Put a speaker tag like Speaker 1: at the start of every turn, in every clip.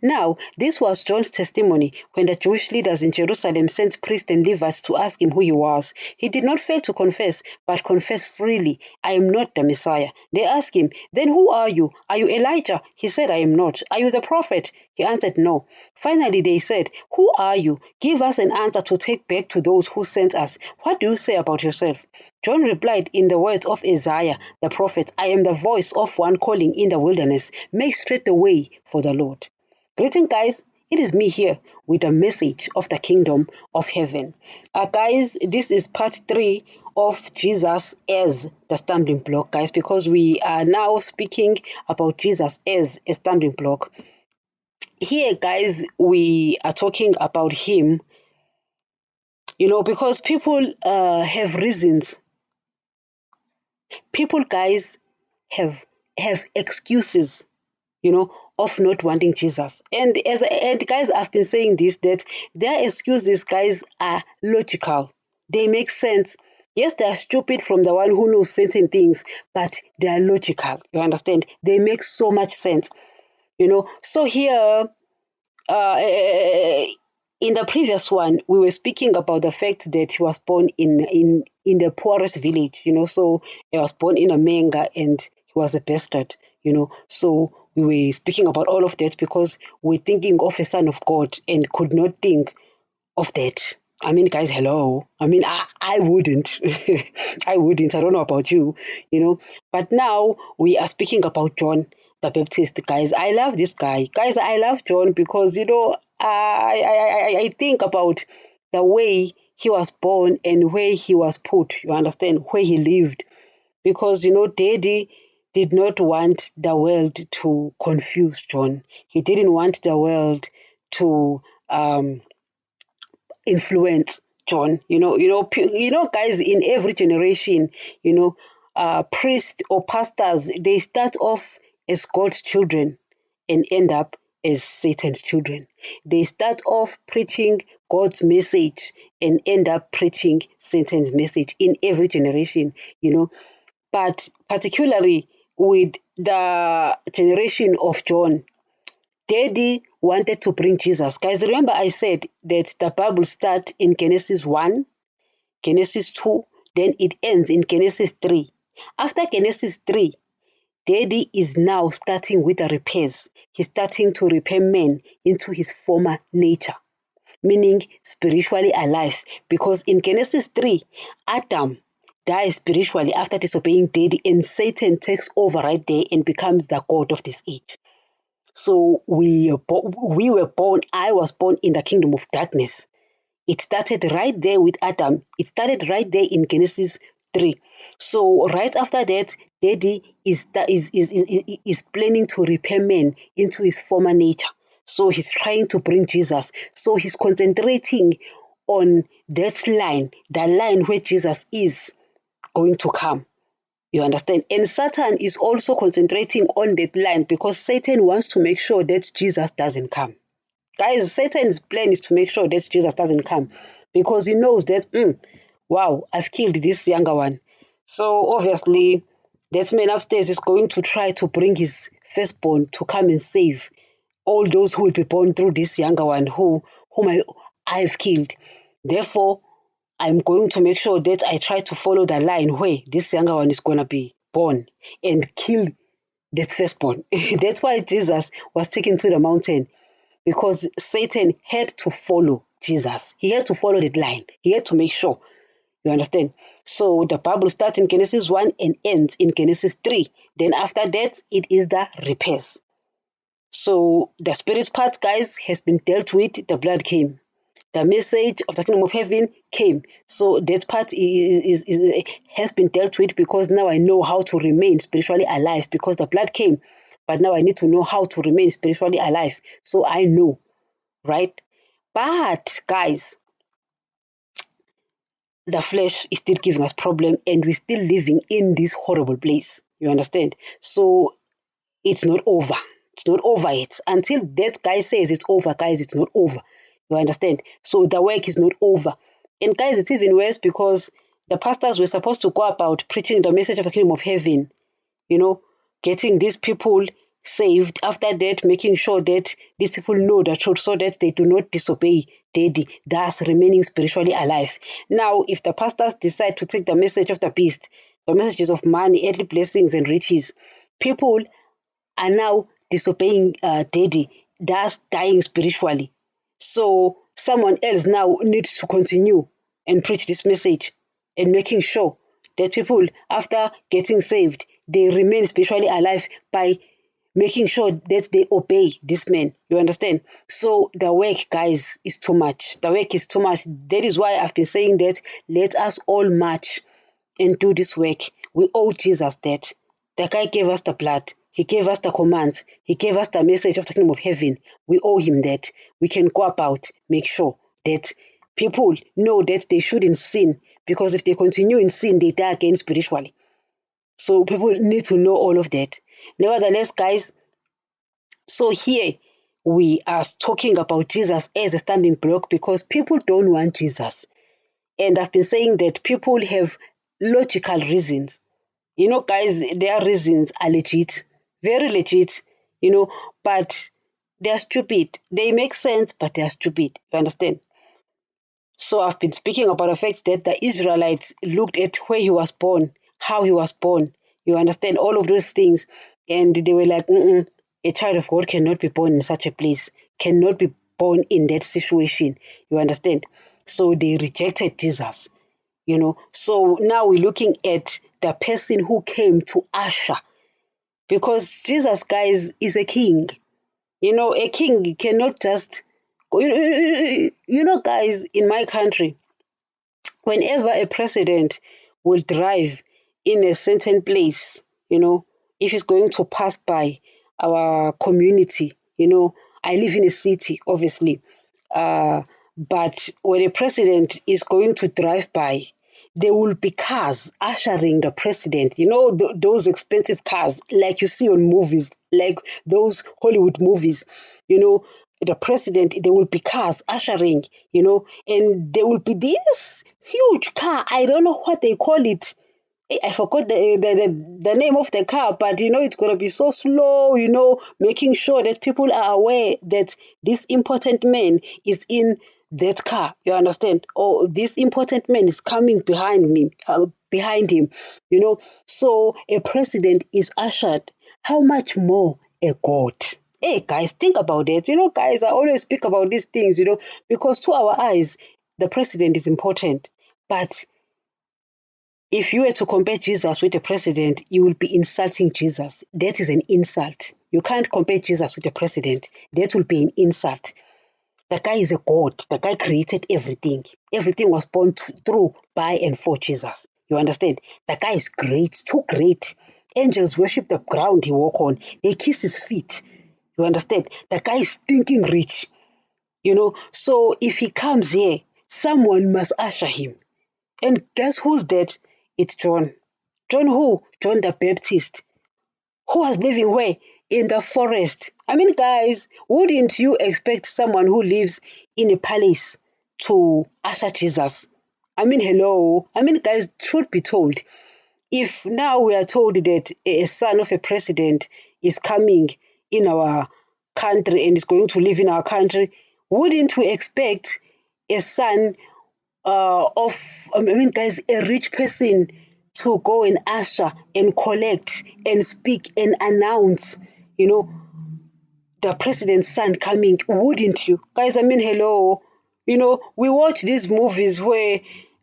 Speaker 1: Now, this was John's testimony when the Jewish leaders in Jerusalem sent priests and Levites to ask him who he was. He did not fail to confess, but confessed freely, "I am not the Messiah." They asked him, "Then who are you? Are you Elijah?" He said, "I am not." "Are you the prophet?" He answered, "No." Finally, they said, "Who are you? Give us an answer to take back to those who sent us. What do you say about yourself?" John replied in the words of Isaiah the prophet, "I am the voice of one calling in the wilderness, make straight the way for the Lord." Greeting, guys. It is me here with a message of the kingdom of heaven. Guys, this is part 3 of Jesus as the stumbling block, guys, because we are now speaking about Jesus as a stumbling block. Here, guys, we are talking about him, because people have reasons. People, guys, have excuses, of not wanting Jesus. And guys, I've been saying this, that their excuses, guys, are logical. They make sense. Yes, they are stupid from the one who knows certain things, but they are logical. You understand? They make so much sense. So here, in the previous one, we were speaking about the fact that he was born in the poorest village, so he was born in a manga and he was a bastard, so we were speaking about all of that because we're thinking of a son of God and could not think of that. I mean, guys, hello. I mean, I wouldn't. I wouldn't. I don't know about you, But now we are speaking about John the Baptist, guys. I love this guy. Guys, I love John because, I think about the way he was born and where he was put. You understand? Where he lived. Because, Daddy did not want the world to confuse John. He didn't want the world to influence John. Guys, in every generation, priests or pastors, they start off as God's children and end up as Satan's children. They start off preaching God's message and end up preaching Satan's message in every generation, But particularly with the generation of John, Daddy wanted to bring Jesus. Guys, remember I said that the Bible starts in Genesis 1, Genesis 2, then it ends in Genesis 3. After Genesis 3, Daddy is now starting with the repairs. He's starting to repair man into his former nature, meaning spiritually alive. Because in Genesis 3, Adam dies spiritually after disobeying Daddy, and Satan takes over right there and becomes the God of this age. So we were born, I was born in the kingdom of darkness. It started right there with Adam. It started right there in Genesis 3. So right after that, Daddy is planning to repair man into his former nature. So he's trying to bring Jesus. So he's concentrating on that line, the line where Jesus is going to come. You understand? And Satan is also concentrating on that line because Satan wants to make sure that Jesus doesn't come. Guys, Satan's plan is to make sure that Jesus doesn't come because he knows that, wow, I've killed this younger one. So obviously, that man upstairs is going to try to bring his firstborn to come and save all those who will be born through this younger one whom I've killed. Therefore, I'm going to make sure that I try to follow the line where this younger one is going to be born and kill that firstborn. That's why Jesus was taken to the mountain, because Satan had to follow Jesus. He had to follow that line. He had to make sure. You understand? So the Bible starts in Genesis 1 and ends in Genesis 3. Then after that, it is the repairs. So the spirit part, guys, has been dealt with. The blood came. The message of the kingdom of heaven came. So that part has been dealt with because now I know how to remain spiritually alive because the blood came. But now I need to know how to remain spiritually alive. So I know, right? But guys, the flesh is still giving us problem and we're still living in this horrible place. You understand? So it's not over. It's not over yet. Until that guy says it's over, guys, it's not over. You understand? So the work is not over. And guys, it's even worse because the pastors were supposed to go about preaching the message of the kingdom of heaven, getting these people saved, after that, making sure that these people know the truth so that they do not disobey daddy, thus remaining spiritually alive. Now, if the pastors decide to take the message of the beast, the messages of money, earthly blessings, and riches, people are now disobeying daddy, thus dying spiritually. So someone else now needs to continue and preach this message and making sure that people, after getting saved, they remain spiritually alive by making sure that they obey this man. You understand? So the work, guys, is too much. The work is too much. That is why I've been saying that let us all march and do this work. We owe Jesus that. The guy gave us the blood. He gave us the commands. He gave us the message of the kingdom of heaven. We owe him that. We can go about, make sure that people know that they shouldn't sin, because if they continue in sin, they die again spiritually. So people need to know all of that. Nevertheless, guys, so here we are talking about Jesus as a stumbling block because people don't want Jesus. And I've been saying that people have logical reasons. Guys, their reasons are legit, very legit, but they're stupid. They make sense, but they're stupid. You understand? So I've been speaking about the fact that the Israelites looked at where he was born, how he was born. You understand all of those things. And they were like, a child of God cannot be born in such a place, cannot be born in that situation. You understand? So they rejected Jesus. So now we're looking at the person who came to usher, because Jesus, guys, is a king. A king cannot just go. Guys, in my country, whenever a president will drive in a certain place, if he's going to pass by our community, I live in a city, obviously, but when a president is going to drive by, there will be cars ushering the president, those expensive cars like you see on movies, like those Hollywood movies, the president, there will be cars ushering, and there will be this huge car. I don't know what they call it. I forgot the name of the car, but it's gonna be so slow, making sure that people are aware that this important man is in that car. You understand? Or this important man is coming behind him. So a president is ushered. How much more a God? Hey guys, think about it. Guys, I always speak about these things, because to our eyes, the president is important, but if you were to compare Jesus with the president, you will be insulting Jesus. That is an insult. You can't compare Jesus with the president. That will be an insult. The guy is a God. The guy created everything. Everything was born through, by, and for Jesus. You understand? The guy is great, too great. Angels worship the ground he walk on. They kiss his feet. You understand? The guy is stinking rich. So if he comes here, someone must usher him. And guess who's that? It's John. John who? John the Baptist. Who was living where? In the forest. I mean, guys, wouldn't you expect someone who lives in a palace to usher Jesus? I mean, hello. I mean, guys, truth be told, if now we are told that a son of a president is coming in our country and is going to live in our country, wouldn't we expect a son guys, a rich person to go and usher and collect and speak and announce, the president's son coming, wouldn't you? Guys, I mean, hello. We watch these movies where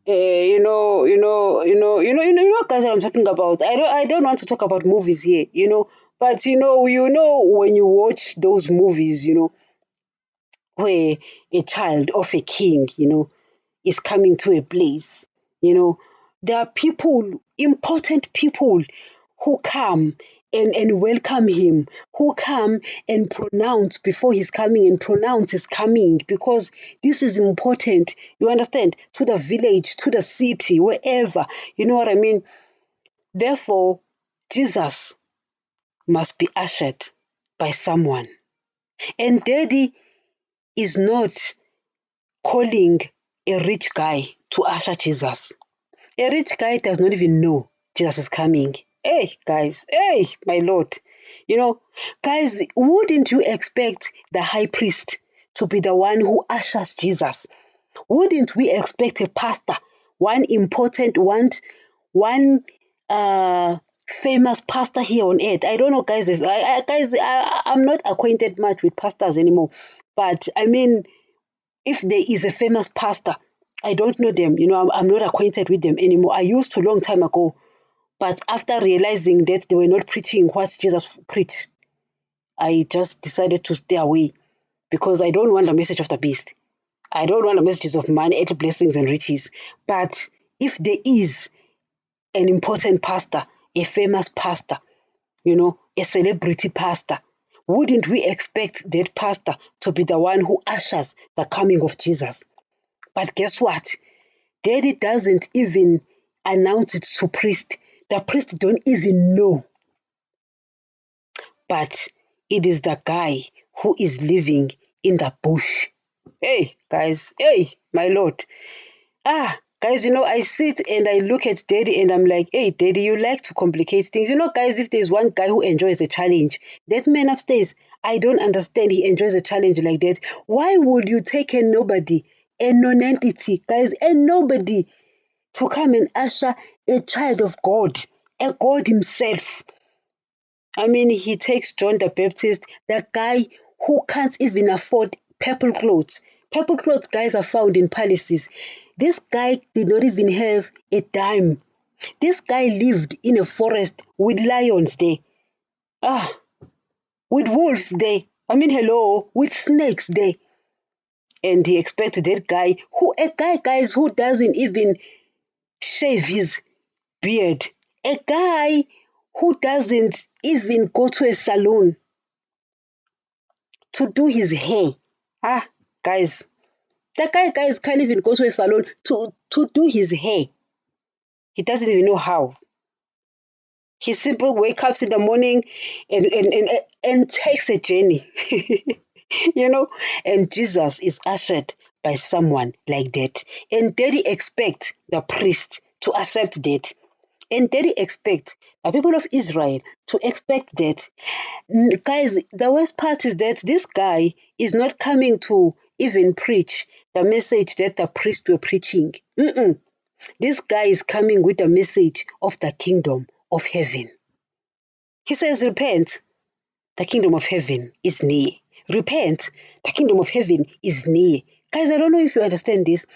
Speaker 1: guys, what I'm talking about. I don't want to talk about movies here, but when you watch those movies, where a child of a king, is coming to a place, there are people, important people, who come and welcome him, who come and pronounce before he's coming and pronounce his coming, because this is important, you understand, to the village, to the city, wherever, you know what I mean? Therefore, Jesus must be ushered by someone. And daddy is not calling a rich guy to usher Jesus. A rich guy does not even know Jesus is coming. Hey, guys, hey, my Lord. You know, guys, wouldn't you expect the high priest to be the one who ushers Jesus? Wouldn't we expect a pastor, one important one famous pastor here on earth? I don't know, guys. If I'm not acquainted much with pastors anymore, but I mean, if there is a famous pastor, I don't know them. I'm not acquainted with them anymore. I used to long time ago, but after realizing that they were not preaching what Jesus preached, I just decided to stay away because I don't want the message of the beast. I don't want the messages of money, earthly blessings, and riches. But if there is an important pastor, a famous pastor, a celebrity pastor, wouldn't we expect that pastor to be the one who ushers the coming of Jesus? But guess what? Daddy doesn't even announce it to priest. The priest don't even know. But it is the guy who is living in the bush. Hey, guys. Hey, my Lord. Guys, I sit and I look at Daddy and I'm like, hey, Daddy, you like to complicate things. Guys, if there's one guy who enjoys a challenge, that man upstairs, I don't understand he enjoys a challenge like that. Why would you take a nobody, a non-entity, guys, a nobody to come and usher a child of God, a God himself? I mean, he takes John the Baptist, the guy who can't even afford purple clothes. Purple clothes, guys, are found in palaces. This guy did not even have a dime. This guy lived in a forest with lions there. With wolves there. I mean, hello, with snakes there. And he expected that guys, who doesn't even shave his beard. A guy who doesn't even go to a salon to do his hair. Guys, the guys can't even go to a salon to do his hair. He doesn't even know how. He simply wakes up in the morning and takes a journey. And Jesus is ushered by someone like that. And Daddy expect the priest to accept that. And Daddy expect the people of Israel to expect that. Guys, the worst part is that this guy is not coming to even preach the message that the priests were preaching. This guy is coming with the message of the kingdom of heaven. He says, repent, the kingdom of heaven is near. Repent, the kingdom of heaven is near. Guys, I don't know if you understand this.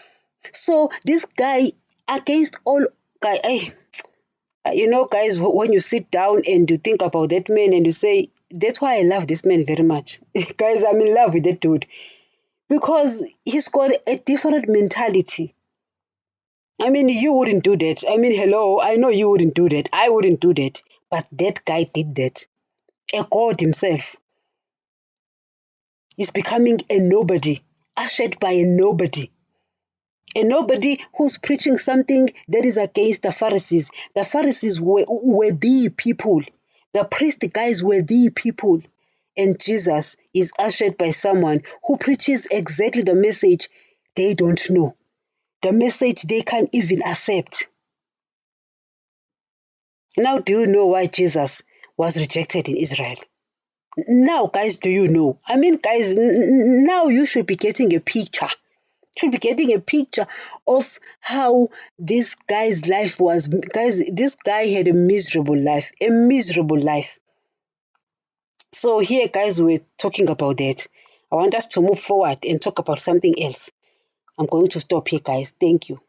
Speaker 1: So this guy, against all, guys, when you sit down and you think about that man and you say, that's why I love this man very much. Guys, I'm in love with that dude. Because he's got a different mentality. I mean, you wouldn't do that. I mean, hello, I know you wouldn't do that. I wouldn't do that. But that guy did that. A God himself is becoming a nobody, ushered by a nobody. A nobody who's preaching something that is against the Pharisees. The Pharisees were the people. The priest guys were the people. And Jesus is ushered by someone who preaches exactly the message they don't know. The message they can't even accept. Now, do you know why Jesus was rejected in Israel? Now, guys, do you know? I mean, guys, now you should be getting a picture. Should be getting a picture of how this guy's life was. Guys, this guy had a miserable life. A miserable life. So here, guys, we're talking about that. I want us to move forward and talk about something else. I'm going to stop here, guys. Thank you.